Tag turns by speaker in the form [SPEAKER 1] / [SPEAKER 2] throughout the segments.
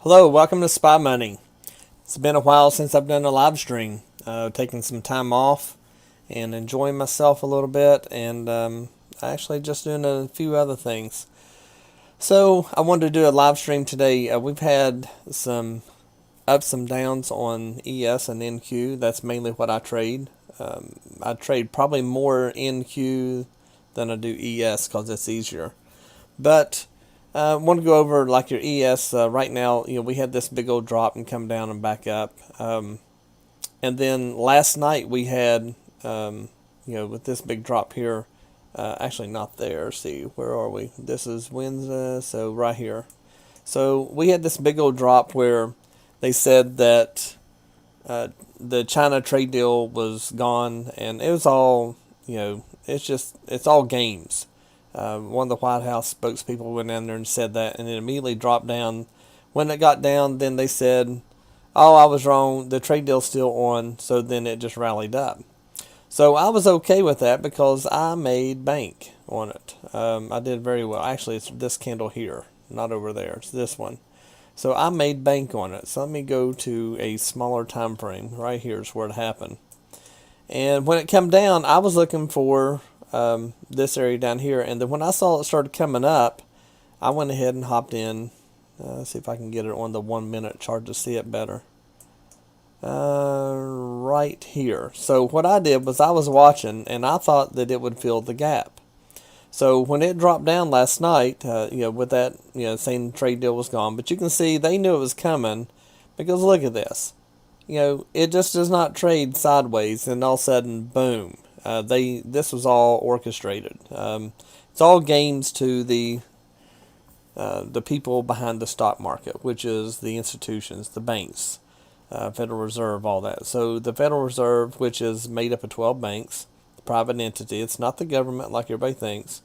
[SPEAKER 1] Hello, welcome to Spy Money. It's been a while since I've done a live stream. Taking some time off and enjoying myself a little bit, and actually just doing a few other things. So I wanted to do a live stream today. We've had some ups and downs on ES and NQ. That's mainly what I trade. I trade probably more NQ than I do ES because it's easier. But I want to go over like your ES right now. We had this big old drop and come down and back up. And then last night we had, with this big drop here, actually not there. See, where are we? This is Wednesday, so right here. So we had this big old drop where they said that the China trade deal was gone, and it was all, it's all games. One of the White House spokespeople went down there and said that, and it immediately dropped down. When it got down, then they said, "Oh, I was wrong. The trade deal's still on." So then it just rallied up. So I was okay with that because I made bank on it. I did very well. Actually, it's this candle here, not over there. It's this one. So I made bank on it. So let me go to a smaller time frame. Right here is where it happened. And when it came down, I was looking for this area down here, and then when I saw it started coming up, I went ahead and hopped in. See if I can get it on the 1 minute chart to see it better. Right here. So what I did was I was watching, and I thought that it would fill the gap. So when it dropped down last night, with that, saying trade deal was gone, but you can see they knew it was coming, because look at this. It just does not trade sideways, and all of a sudden, boom. This was all orchestrated. It's all games to the people behind the stock market, which is the institutions, the banks, Federal Reserve, all that. So the Federal Reserve, which is made up of 12 banks, a private entity. It's not the government like everybody thinks,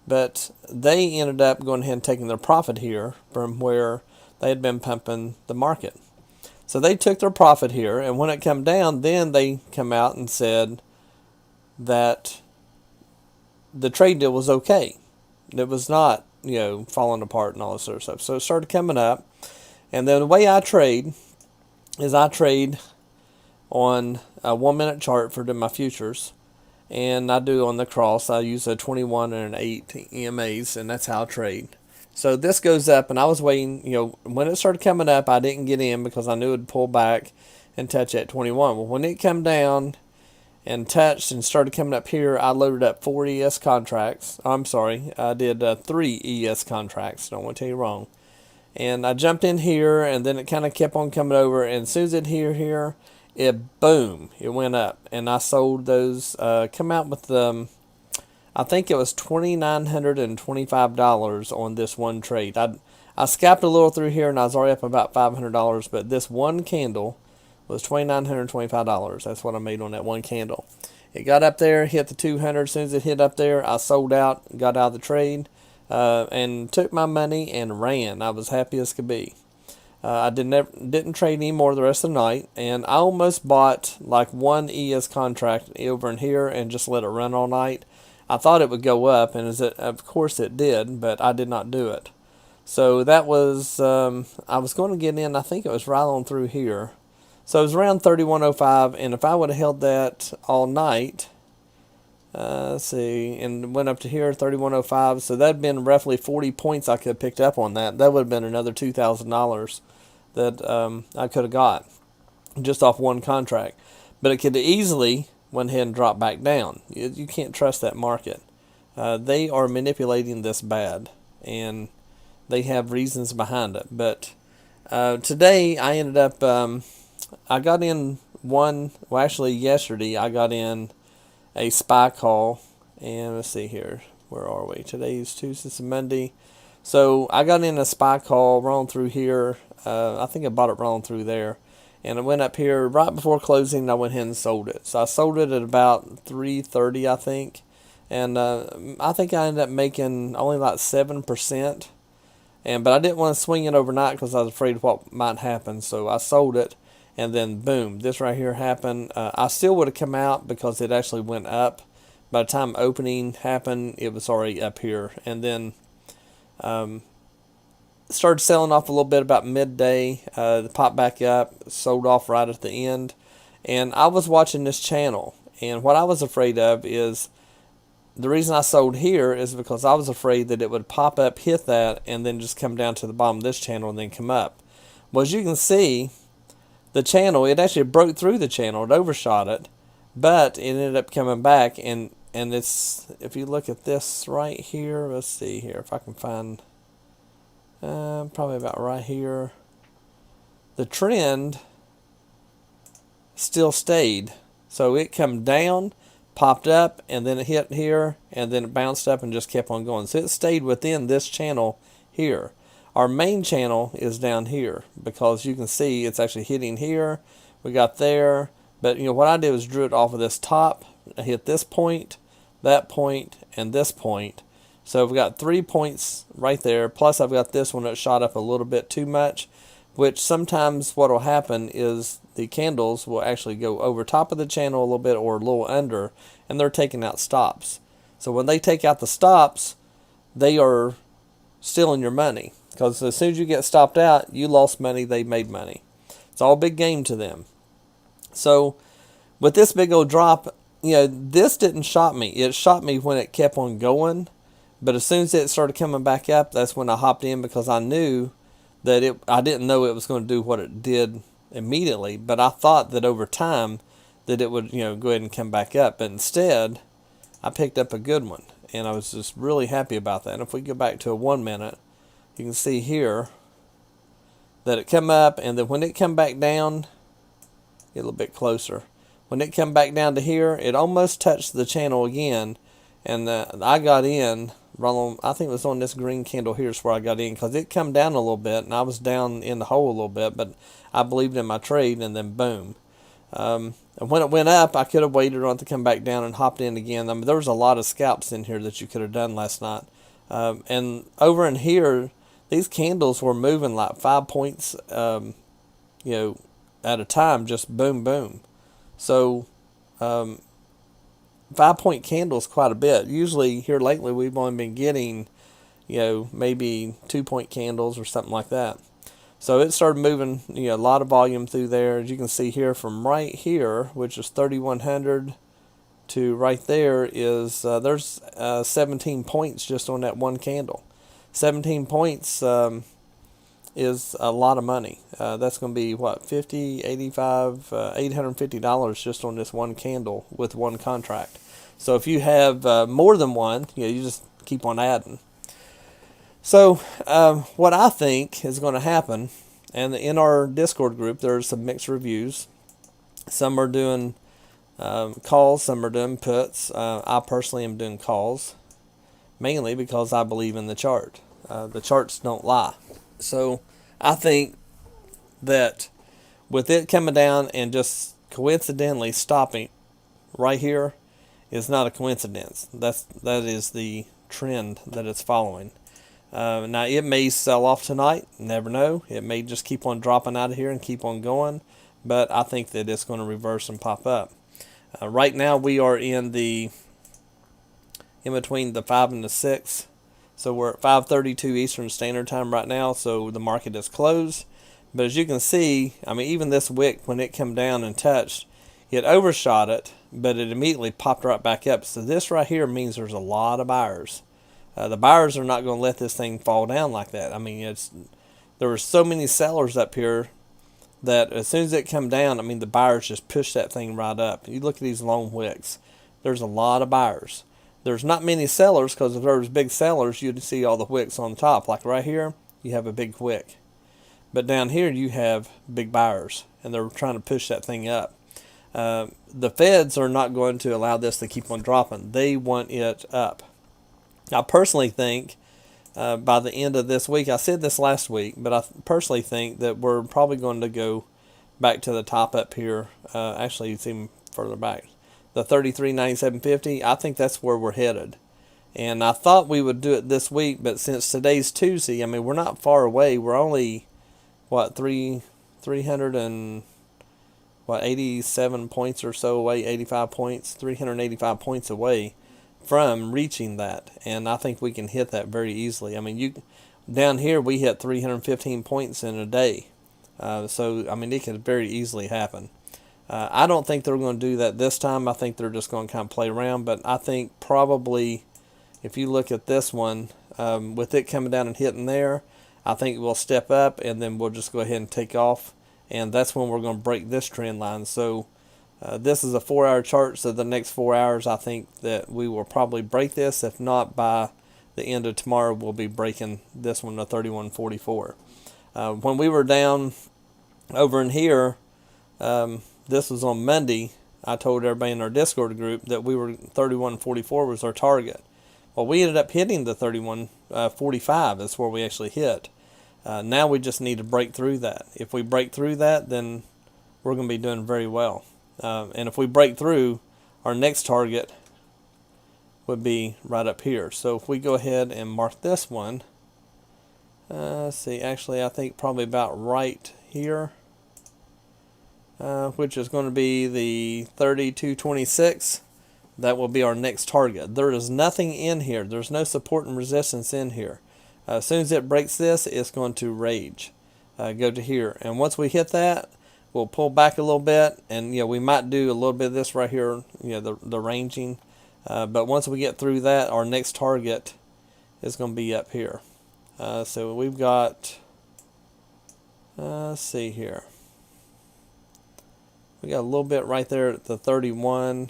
[SPEAKER 1] but they ended up going ahead and taking their profit here from where they had been pumping the market. So they took their profit here, and when it came down, then they come out and said that the trade deal was okay. It was not, falling apart and all this sort of stuff. So it started coming up. And then the way I trade is I trade on a 1 minute chart for my futures. And I do on the cross. I use a 21 and an 8 EMAs, and that's how I trade. So this goes up, and I was waiting, when it started coming up, I didn't get in because I knew it would pull back and touch at 21. Well, when it came down and touched and started coming up here, I loaded up 4 ES contracts. I'm sorry, I did 3 ES contracts. Don't want to tell you wrong. And I jumped in here, and then it kind of kept on coming over. And as soon as it hit here, it boom, it went up. And I sold those, come out with I think it was $2,925 on this one trade. I scalped a little through here, and I was already up about $500, but this one candle was $2,925. That's what I made on that one candle. It got up there, hit the 200. As soon as it hit up there, I sold out, got out of the trade, and took my money and ran. I was happy as could be. I didn't trade anymore the rest of the night, and I almost bought like one ES contract over in here and just let it run all night. I thought it would go up, and of course it did, but I did not do it. So that was, I was going to get in, I think it was right on through here. So it was around 31.05, and if I would have held that all night, let's see, and went up to here, 31.05, so that would have been roughly 40 points I could have picked up on that. That would have been another $2,000 that I could have got just off one contract. But it could have easily went ahead and dropped back down. You can't trust that market. They are manipulating this bad, and they have reasons behind it. But today I ended up, I got in yesterday I got in a SPY call, and let's see here, where are we? Today is Tuesday, it's Monday. So I got in a SPY call rolling through here. I think I bought it rolling through there. And I went up here right before closing, and I went ahead and sold it. So I sold it at about 3:30, I think. And I think I ended up making only like 7%. But I didn't want to swing it overnight because I was afraid of what might happen. So I sold it, and then boom, this right here happened. I still would have come out because it actually went up. By the time opening happened, it was already up here. And then started selling off a little bit about midday. Popped back up, sold off right at the end. And I was watching this channel. And what I was afraid of is, the reason I sold here is because I was afraid that it would pop up, hit that, and then just come down to the bottom of this channel and then come up. Well, as you can see, the channel, it actually broke through the channel. It overshot it, but it ended up coming back. And it's, if you look at this right here, let's see here if I can find, probably about right here, the trend still stayed. So it come down, popped up, and then it hit here, and then it bounced up and just kept on going. So it stayed within this channel here. Our main channel is down here, because you can see it's actually hitting here. We got there, but what I did was drew it off of this top. I hit this point, that point, and this point. So we've got 3 points right there, plus I've got this one that shot up a little bit too much, which sometimes what will happen is the candles will actually go over top of the channel a little bit or a little under, and they're taking out stops. So when they take out the stops, they are stealing your money, because as soon as you get stopped out, you lost money, they made money. It's all big game to them. So with this big old drop, this didn't shock me. It shocked me when it kept on going, but as soon as it started coming back up, that's when I hopped in, because I knew that I didn't know it was going to do what it did immediately, but I thought that over time that it would, go ahead and come back up. But instead, I picked up a good one, and I was just really happy about that. And if we go back to a 1 minute, you can see here that it come up, and then when it come back down, get a little bit closer. When it come back down to here, it almost touched the channel again, and I got in. I think it was on this green candle here is where I got in, because it come down a little bit, and I was down in the hole a little bit, but I believed in my trade, and then boom. And when it went up, I could have waited on it to come back down and hopped in again. I mean, there was a lot of scalps in here that you could have done last night. And over in here, these candles were moving like 5 points, at a time, just boom, boom. So, 5-point candles quite a bit. Usually here lately we've only been getting, maybe 2-point candles or something like that. So it started moving, a lot of volume through there. As you can see here, from right here, which is 3100, to right there is there's 17 points just on that one candle. 17 points is a lot of money. That's going to be what, $50, $85, $850 just on this one candle with one contract. So if you have more than one, you just keep on adding. So what I think is going to happen, and in our Discord group there's some mixed reviews. Some are doing calls, some are doing puts. I personally am doing calls, mainly because I believe in the chart. The charts don't lie. So I think that with it coming down and just coincidentally stopping right here is not a coincidence. That is the trend that it's following. Now it may sell off tonight, never know. It may just keep on dropping out of here and keep on going, but I think that it's going to reverse and pop up. Right now we are in between the 5 and the 6. So we're at 5:32 Eastern Standard Time right now, so the market is closed. But as you can see, I mean, even this wick, when it came down and touched, it overshot it, but it immediately popped right back up. So this right here means there's a lot of buyers. The buyers are not going to let this thing fall down like that. I mean, there were so many sellers up here that as soon as it come down, I mean, the buyers just pushed that thing right up. You look at these long wicks, there's a lot of buyers. There's not many sellers, because if there was big sellers, you'd see all the wicks on the top. Like right here, you have a big wick. But down here, you have big buyers, and they're trying to push that thing up. The feds are not going to allow this to keep on dropping. They want it up. I personally think by the end of this week, I said this last week, but I personally think that we're probably going to go back to the top up here. Actually, it's even further back. The 33.9750, I think that's where we're headed. And I thought we would do it this week, but since today's Tuesday, I mean, we're not far away. We're only, what, 87 points or so away, 85 points, 385 points away from reaching that. And I think we can hit that very easily. I mean, Down here we hit 315 points in a day. So I mean, it could very easily happen. I don't think they're going to do that this time. I think they're just going to kind of play around. But I think probably if you look at this one, with it coming down and hitting there, I think we'll step up and then we'll just go ahead and take off. And that's when we're going to break this trend line. So this is a 4-hour chart. So the next 4 hours, I think that we will probably break this. If not, by the end of tomorrow, we'll be breaking this one to 31.44. When we were down over in here, this was on Monday, I told everybody in our Discord group that we were 31.44 was our target. Well, we ended up hitting the 31.45. That's where we actually hit. Now we just need to break through that. If we break through that, then we're going to be doing very well. And if we break through, our next target would be right up here. So if we go ahead and mark this one, let's see, actually I think probably about right here, which is going to be the 32.26. That will be our next target. There is nothing in here. There's no support and resistance in here. As soon as it breaks this, it's going to rage. Go to here. And once we hit that, we'll pull back a little bit. And we might do a little bit of this right here, the ranging. But once we get through that, our next target is going to be up here. So we've got, let's see here. We got a little bit right there at the 31.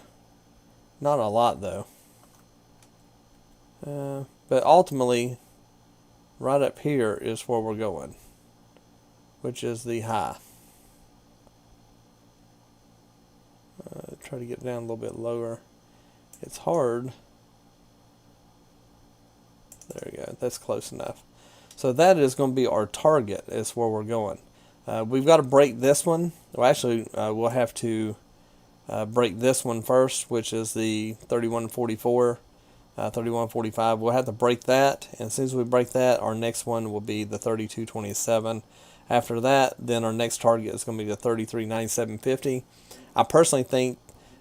[SPEAKER 1] Not a lot though. But ultimately, right up here is where we're going, which is the high. Try to get down a little bit lower. It's hard. There we go. That's close enough. So that is going to be our target, is where we're going. We've got to break this one. Well, actually, we'll have to break this one first, which is the 31.44, 31.45. We'll have to break that, and as soon as we break that, our next one will be the 32.27. After that, then our next target is going to be the 33.9750. I personally think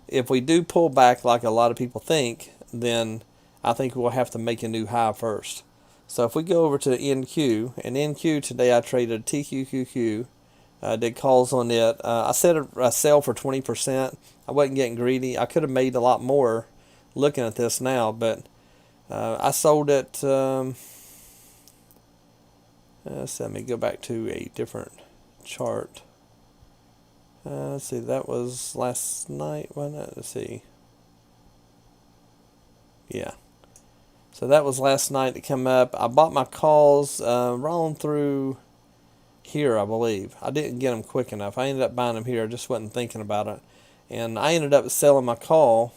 [SPEAKER 1] if we do pull back like a lot of people think, then I think we'll have to make a new high first. So if we go over to NQ, and NQ today I traded TQQQ, did calls on it. I set a sell for 20%. I wasn't getting greedy. I could have made a lot more looking at this now, but I sold it. So let me go back to a different chart. Let's see, that was last night, wasn't it? Let's see. Yeah. So that was last night to come up. I bought my calls rolling through here, I believe. I didn't get them quick enough. I ended up buying them here. I just wasn't thinking about it. And I ended up selling my call.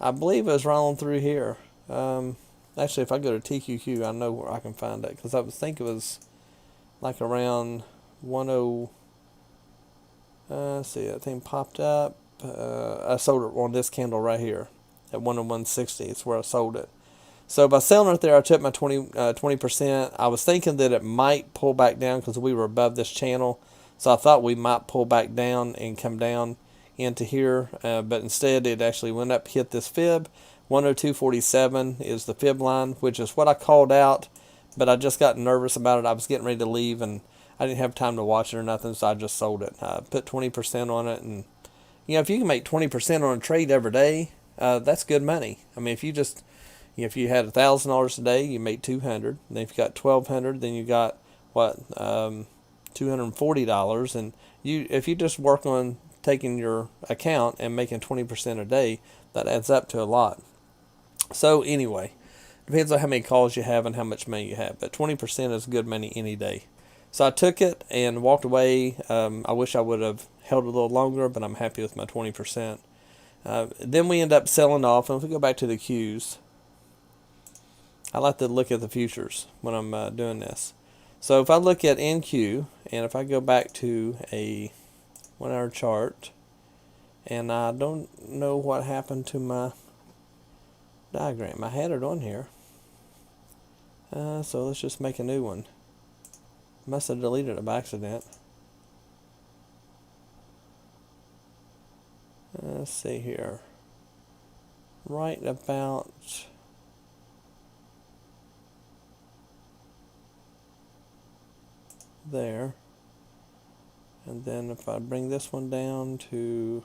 [SPEAKER 1] I believe it was rolling through here. Actually, if I go to TQQ, I know where I can find it. Because I was thinking it was like around 10. Let's see, that thing popped up. I sold it on this candle right here at 101.60. It's where I sold it. So by selling it there, I took my 20%. I was thinking that it might pull back down because we were above this channel. So I thought we might pull back down and come down into here. But instead, it actually went up, hit this fib. 102.47 is the fib line, which is what I called out. But I just got nervous about it. I was getting ready to leave, and I didn't have time to watch it or nothing, so I just sold it. I put 20% on it. And, if you can make 20% on a trade every day, that's good money. I mean, if you just... if you had $1,000 a day, you made $200. And if you got $1,200, then you got what, $240. And if you just work on taking your account and making 20% a day, that adds up to a lot. So anyway, depends on how many calls you have and how much money you have. But 20% is good money any day. So I took it and walked away. I wish I would have held a little longer, but I'm happy with my 20%. Then we end up selling off. And if we go back to the Qs, I like to look at the futures when I'm doing this. So if I look at NQ, and if I go back to a 1 hour chart, and I don't know what happened to my diagram. I had it on here. So let's just make a new one. Must have deleted it by accident. Let's see here. Right about... there. And then if I bring this one down to,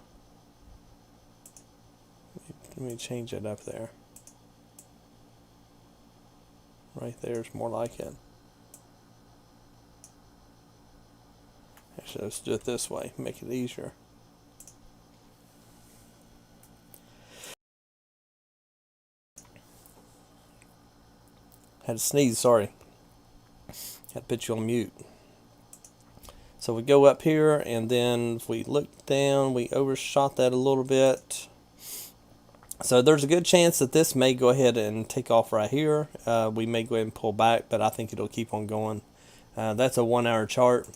[SPEAKER 1] let me change it up there. Right there is more like it. Actually, let's do it this way, make it easier. Had to sneeze, sorry. Had to put you on mute. So we go up here, and then if we look down, we overshot that a little bit. So there's a good chance that this may go ahead and take off right here. We may go ahead and pull back, but I think it'll keep on going. That's a 1 hour chart.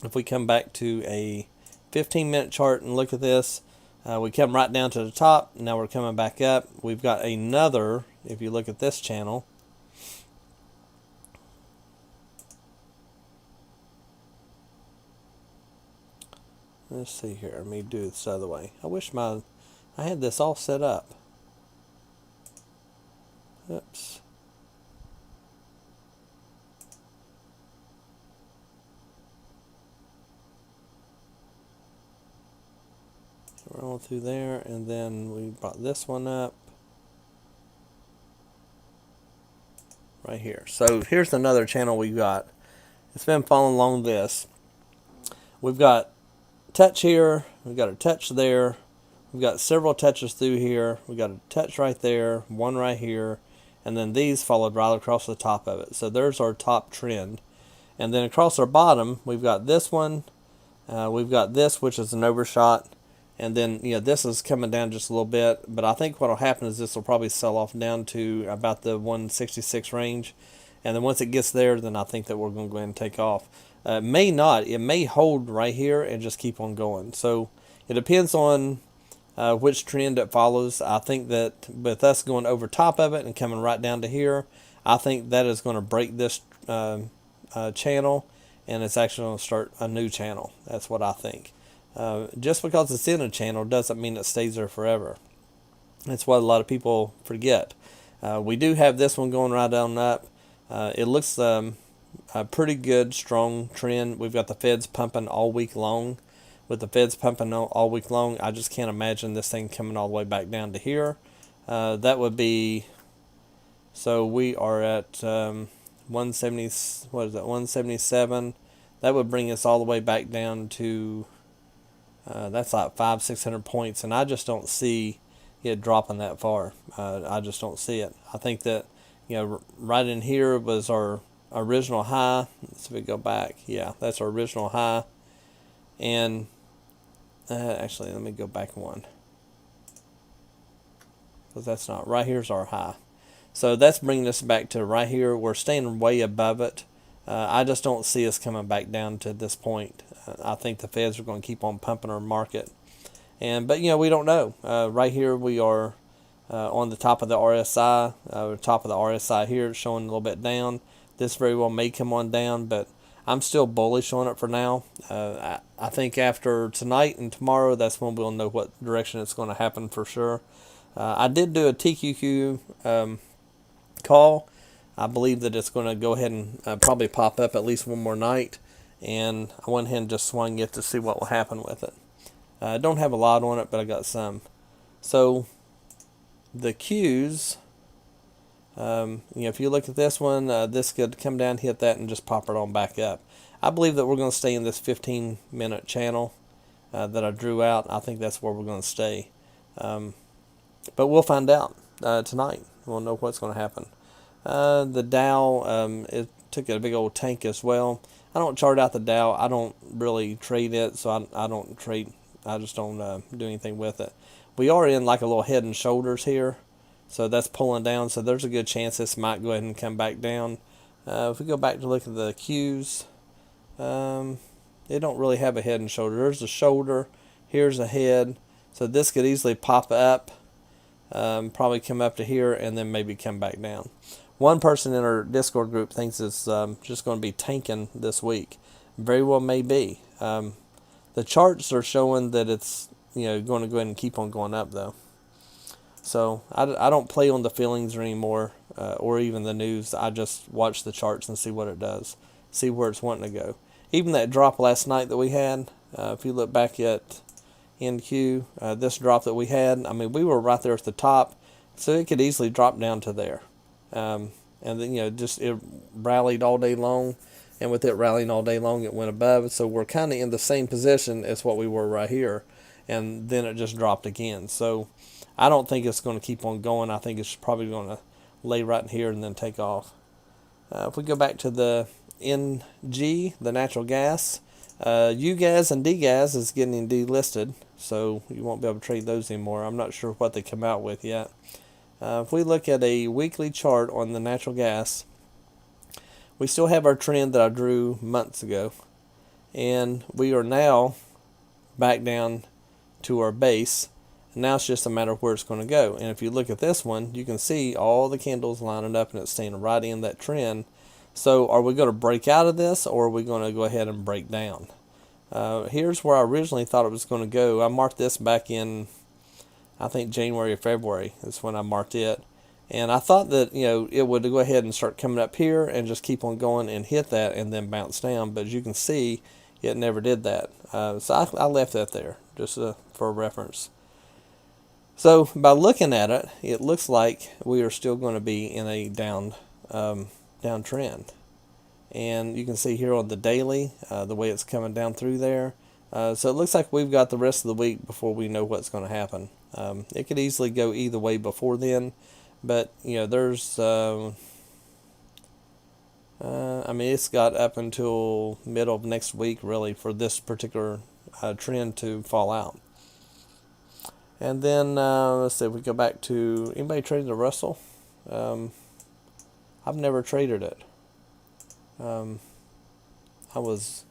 [SPEAKER 1] If we come back to a 15-minute chart and look at this, we come right down to the top. Now we're coming back up. We've got another, if you look at this channel, let's see here. Let me do this other way. I wish I had this all set up. Oops. Roll through there, and then we brought this one up right here. So here's another channel we got. It's been following along this. We've got touch here, we've got a touch there, we've got several touches through here, we've got a touch right there, one right here, and then these followed right across the top of it. So there's our top trend. And then across our bottom, we've got this one, we've got this, which is an overshot, and then this is coming down just a little bit, but I think what will happen is this will probably sell off down to about the 166 range, and then once it gets there, then I think that we're going to go ahead and take off. May not. It may hold right here and just keep on going. So it depends on which trend it follows. I think that with us going over top of it and coming right down to here, I think that is going to break this channel, and it's actually going to start a new channel. That's what I think. Just because it's in a channel doesn't mean it stays there forever. That's what a lot of people forget. We do have this one going right on up. It looks a pretty good, strong trend. We've got the Feds pumping all week long. With the Feds pumping all week long, I just can't imagine this thing coming all the way back down to here. That would be, so we are at 170, what is that, 177. That would bring us all the way back down to, that's like 500-600 points, and I just don't see it dropping that far. I just don't see it. I think that, right in here was our original high. Let's see if we go back. Yeah, that's our original high. And actually, let me go back one, because that's not, right here's our high. So that's bringing us back to right here. We're staying way above it. I just don't see us coming back down to this point. I think the Feds are going to keep on pumping our market. But we don't know. Right here we are on the top of the RSI. The top of the RSI here is showing a little bit down. This very well may come on down, but I'm still bullish on it for now. I think after tonight and tomorrow, that's when we'll know what direction it's going to happen for sure. I did do a TQQ call. I believe that it's going to go ahead and probably pop up at least one more night, and I went ahead and just swung it to see what will happen with it. I don't have a lot on it, but I got some. So the Qs, if you look at this one, this could come down, hit that, and just pop it on back up. I believe that we're going to stay in this 15-minute channel that I drew out. I think that's where we're going to stay. But we'll find out tonight. We'll know what's going to happen. The Dow, it took a big old tank as well. I don't chart out the Dow. I don't really trade it, so I don't trade. I just don't do anything with it. We are in like a little head and shoulders here, so that's pulling down. So there's a good chance this might go ahead and come back down. If we go back to look at the Qs, they don't really have a head and shoulder. There's a shoulder. Here's a head. So this could easily pop up, probably come up to here, and then maybe come back down. One person in our Discord group thinks it's just going to be tanking this week. Very well may be. The charts are showing that it's going to go ahead and keep on going up though. So I don't play on the feelings anymore, or even the news. I just watch the charts and see what it does, see where it's wanting to go. even that drop last night that we had, if you look back at NQ, this drop that we had, I mean, we were right there at the top, so it could easily drop down to there. And then, just it rallied all day long, and with it rallying all day long, it went above. So we're kind of in the same position as what we were right here, and then it just dropped again. So I don't think it's going to keep on going. I think it's probably going to lay right in here and then take off. If we go back to the NG, the natural gas, UGAS and DGAS is getting delisted, so you won't be able to trade those anymore. I'm not sure what they come out with yet. If we look at a weekly chart on the natural gas, we still have our trend that I drew months ago, and we are now back down to our base. And now it's just a matter of where it's going to go. And if you look at this one, you can see all the candles lining up, and it's staying right in that trend. So are we going to break out of this, or are we going to go ahead and break down? Here's where I originally thought it was going to go. I marked this back in, I think, January or February is when I marked it. And I thought that, it would go ahead and start coming up here and just keep on going and hit that and then bounce down. But as you can see, it never did that. So I left that there just for reference. So by looking at it, it looks like we are still going to be in a downtrend. And you can see here on the daily, the way it's coming down through there. So it looks like we've got the rest of the week before we know what's going to happen. It could easily go either way before then. But, there's, I mean, it's got up until middle of next week, really, for this particular trend to fall out. And then, let's see, if we go back to, anybody traded the Russell? I've never traded it. I was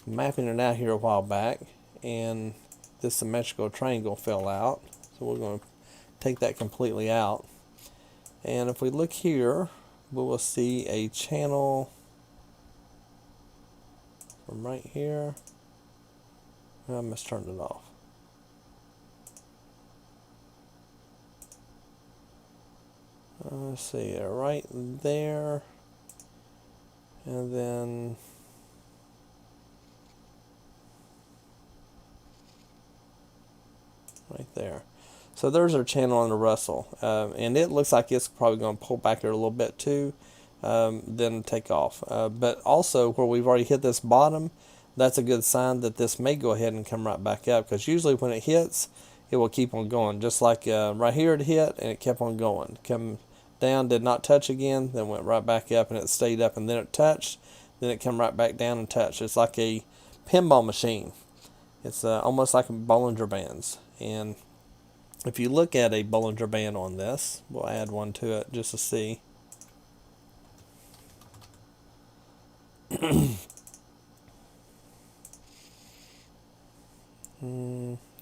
[SPEAKER 1] mapping it out here a while back, and this symmetrical triangle fell out. So we're going to take that completely out. And if we look here, we will see a channel from right here. I must turn it off. Let's see, right there, and then right there. So there's our channel on the Russell, and it looks like it's probably going to pull back there a little bit too, then take off. But also where we've already hit this bottom, that's a good sign that this may go ahead and come right back up, because usually when it hits, it will keep on going. Just like right here it hit, and it kept on going. Come down, did not touch again, then went right back up, and it stayed up, and then it touched, then it come right back down and touched. It's like a pinball machine. It's almost like Bollinger Bands. And if you look at a Bollinger Band on this, we'll add one to it just to see.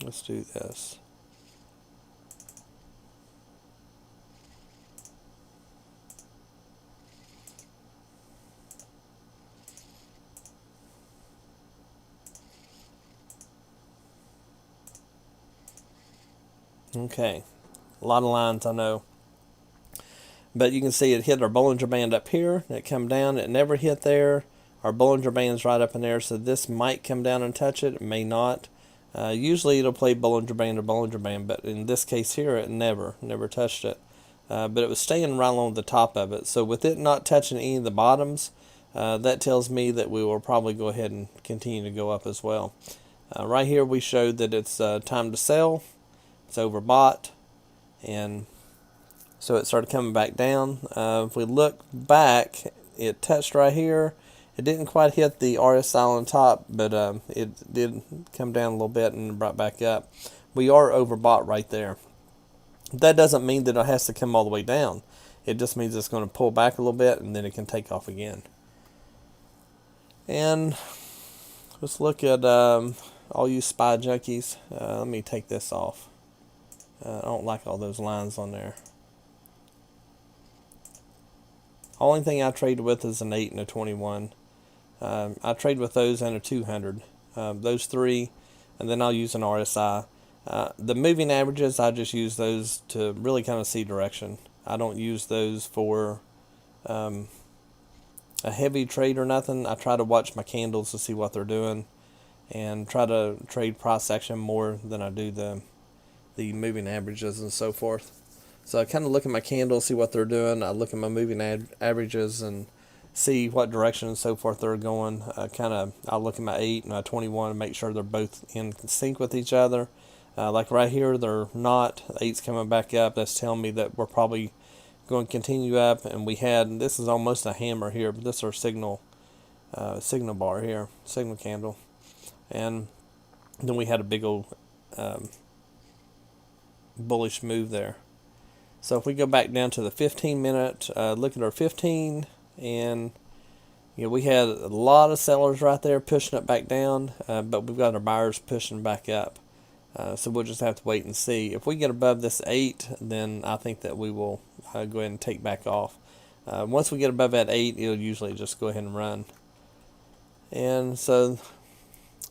[SPEAKER 1] Let's do this. Okay, a lot of lines, I know. But you can see it hit our Bollinger Band up here. It come down. It never hit there. Our Bollinger Band's right up in there, so this might come down and touch it. It may not. Usually it'll play Bollinger Band or Bollinger Band, but in this case here, it never touched it. But it was staying right along the top of it. So with it not touching any of the bottoms, that tells me that we will probably go ahead and continue to go up as well. Right here we showed that it's time to sell. It's overbought, and so it started coming back down. If we look back, it touched right here. It didn't quite hit the RSI on top, but it did come down a little bit and brought back up. We are overbought right there. That doesn't mean that it has to come all the way down. It just means it's going to pull back a little bit, and then it can take off again. And let's look at all you SPY junkies. Let me take this off. I don't like all those lines on there. Only thing I trade with is an 8 and a 21. I trade with those and a 200. Those three, and then I'll use an RSI. The moving averages, I just use those to really kind of see direction. I don't use those for a heavy trade or nothing. I try to watch my candles to see what they're doing, and try to trade price action more than I do the moving averages and so forth. So I kind of look at my candles, see what they're doing. I look at my moving averages and see what direction and so forth they're going. I look at my 8 and my 21 and make sure they're both in sync with each other. Like right here, they're not. 8's coming back up. That's telling me that we're probably going to continue up. And this is almost a hammer here, but this is our signal bar here, signal candle. And then we had a big old bullish move there. So if we go back down to the 15-minute, look at our 15, and we had a lot of sellers right there pushing it back down, but we've got our buyers pushing back up. So we'll just have to wait and see. If we get above this 8, then I think that we will go ahead and take back off. Once we get above that 8, it'll usually just go ahead and run. And so,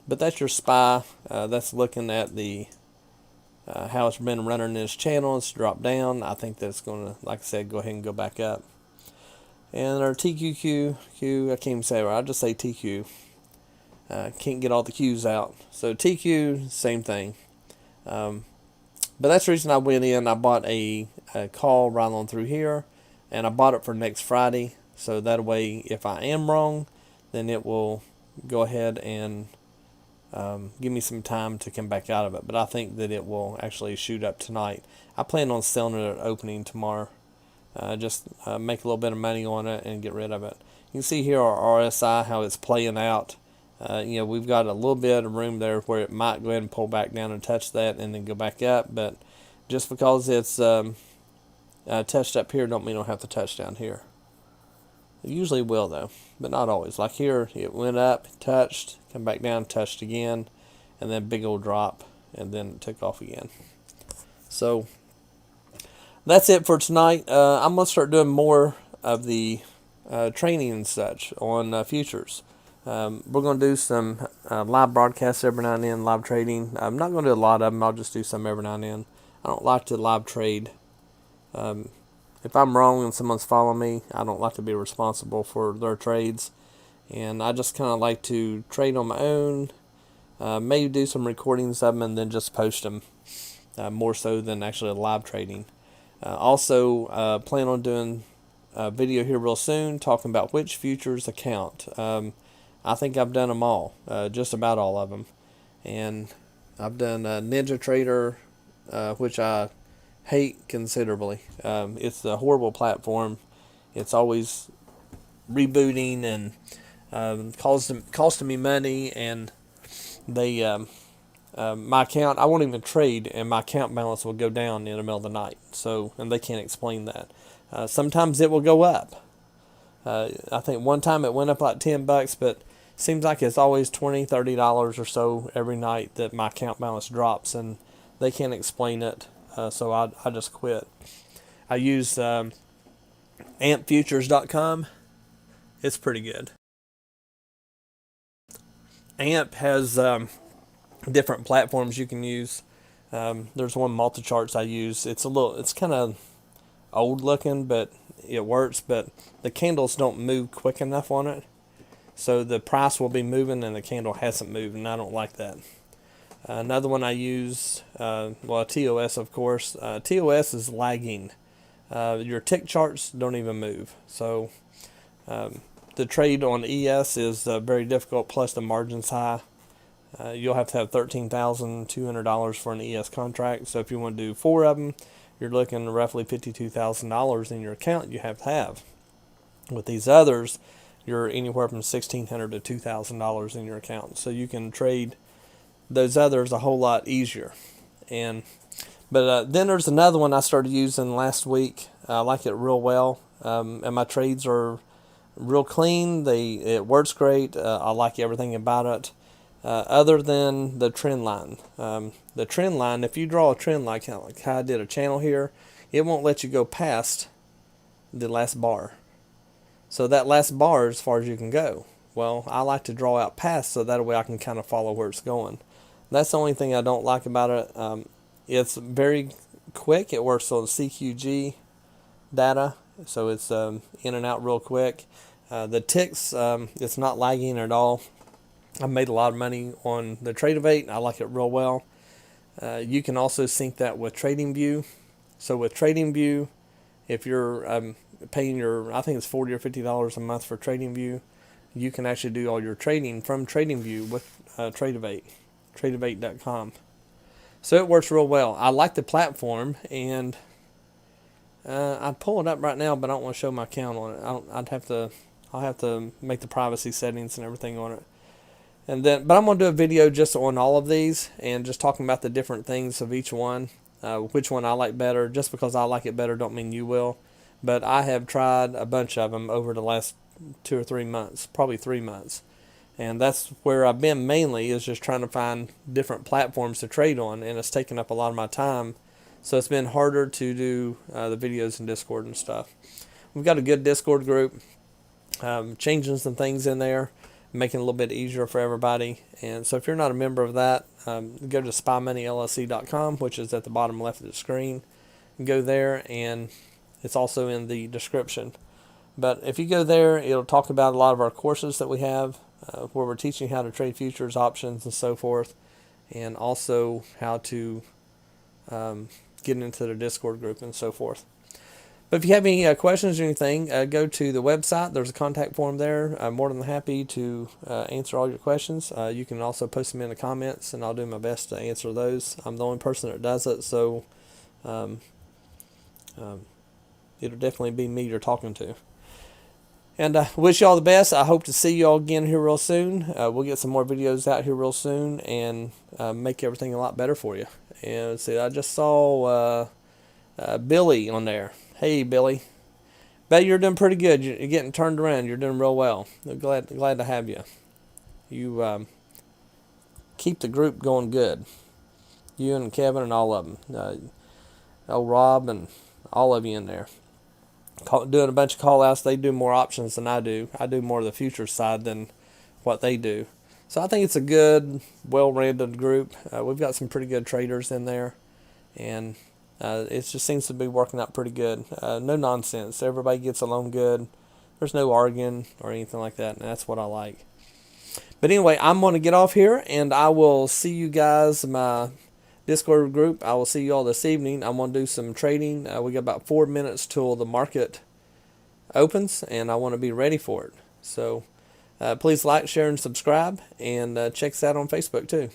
[SPEAKER 1] but that's your SPY. That's looking at the how it's been running this channel. It's dropped down. I think that's going to, like I said, go ahead and go back up. And our TQQ, I can't even say it right. I'll just say TQ. Can't get all the Q's out. So TQ, same thing. But that's the reason I went in. I bought a call right on through here, and I bought it for next Friday. So that way, if I am wrong, then it will go ahead and give me some time to come back out of it. But I think that it will actually shoot up tonight. I plan on selling it at opening tomorrow. Just make a little bit of money on it and get rid of it. You can see here our RSI, how it's playing out. We've got a little bit of room there where it might go ahead and pull back down and touch that and then go back up. But just because it's touched up here don't mean it'll have to touch down here. It usually will though, but not always. Like here, it went up, touched, come back down, touched again, and then big old drop, and then it took off again. So that's it for tonight. I'm going to start doing more of the training and such on futures. We're going to do some live broadcasts every now and then, live trading. I'm not going to do a lot of them. I'll just do some every now and then. I don't like to live trade. If I'm wrong and someone's following me, I don't like to be responsible for their trades. And I just kind of like to trade on my own, maybe do some recordings of them and then just post them, more so than actually live trading. Also, plan on doing a video here real soon talking about which futures account. I think I've done them all, just about all of them. And I've done Ninja Trader, which I hate considerably. It's a horrible platform. It's always rebooting and costing me money, and they my account, I won't even trade, and my account balance will go down in the middle of the night. So, and they can't explain that. Sometimes it will go up. I think one time it went up like $10, but seems like it's always $20-$30 or so every night that my account balance drops, and they can't explain it. So I just quit. I use ampfutures.com. It's pretty good. Amp has different platforms you can use. There's one multi-charts I use. It's kind of old looking, but it works. But the candles don't move quick enough on it, so the price will be moving and the candle hasn't moved, and I don't like that. Another one I use, TOS, of course. TOS is lagging. Your tick charts don't even move. So the trade on ES is very difficult, plus the margin's high. You'll have to have $13,200 for an ES contract. So if you want to do 4 of them, you're looking at roughly $52,000 in your account you have to have. With these others, you're anywhere from $1,600 to $2,000 in your account. So you can trade those others a whole lot easier. But then there's another one I started using last week. I like it real well, and my trades are real clean. It works great. I like everything about it, other than the trend line. The trend line, if you draw a trend like how I did a channel here, it won't let you go past the last bar. So that last bar is as far as you can go. Well, I like to draw out past, so that way I can kind of follow where it's going. That's the only thing I don't like about it. It's very quick. It works on CQG data, so it's in and out real quick. The ticks, it's not lagging at all. I've made a lot of money on the Trade-Evate. I like it real well. You can also sync that with TradingView. So with TradingView, if you're paying your, I think it's $40 or $50 a month for TradingView, you can actually do all your trading from TradingView with Trade-Evate, tradeevate.com. So it works real well. I like the platform, and I'd pull it up right now, but I don't want to show my account on it. I'll have to make the privacy settings and everything on it. And then, but I'm going to do a video just on all of these and just talking about the different things of each one, which one I like better. Just because I like it better don't mean you will. But I have tried a bunch of them over the last 2 or 3 months, probably 3 months. And that's where I've been mainly, is just trying to find different platforms to trade on, and it's taken up a lot of my time. So it's been harder to do the videos in Discord and stuff. We've got a good Discord group, changing some things in there, making it a little bit easier for everybody. And so if you're not a member of that, go to SpyMoneyLLC.com, which is at the bottom left of the screen. Go there, and it's also in the description. But if you go there, it'll talk about a lot of our courses that we have, where we're teaching how to trade futures, options, and so forth, and also how to get into the Discord group and so forth. But if you have any questions or anything, go to the website. There's a contact form there. I'm more than happy to answer all your questions. You can also post them in the comments, and I'll do my best to answer those. I'm the only person that does it, so it'll definitely be me you're talking to. And I wish you all the best. I hope to see you all again here real soon. We'll get some more videos out here real soon and make everything a lot better for you. And see, I just saw Billy on there. Hey, Billy. Bet you're doing pretty good. You're getting turned around. You're doing real well. I'm glad to have you. You keep the group going good. You and Kevin and all of them. Old Rob and all of you in there. Doing a bunch of call-outs. They do more options than I do. I do more of the futures side than what they do. So I think it's a good, well-rounded group. We've got some pretty good traders in there. And it just seems to be working out pretty good. No nonsense. Everybody gets along good. There's no arguing or anything like that, and that's what I like. But anyway, I'm going to get off here, and I will see you guys in my Discord group. I will see you all this evening. I'm going to do some trading. We got about 4 minutes till the market opens, and I want to be ready for it. So please like, share, and subscribe, and check us out on Facebook too.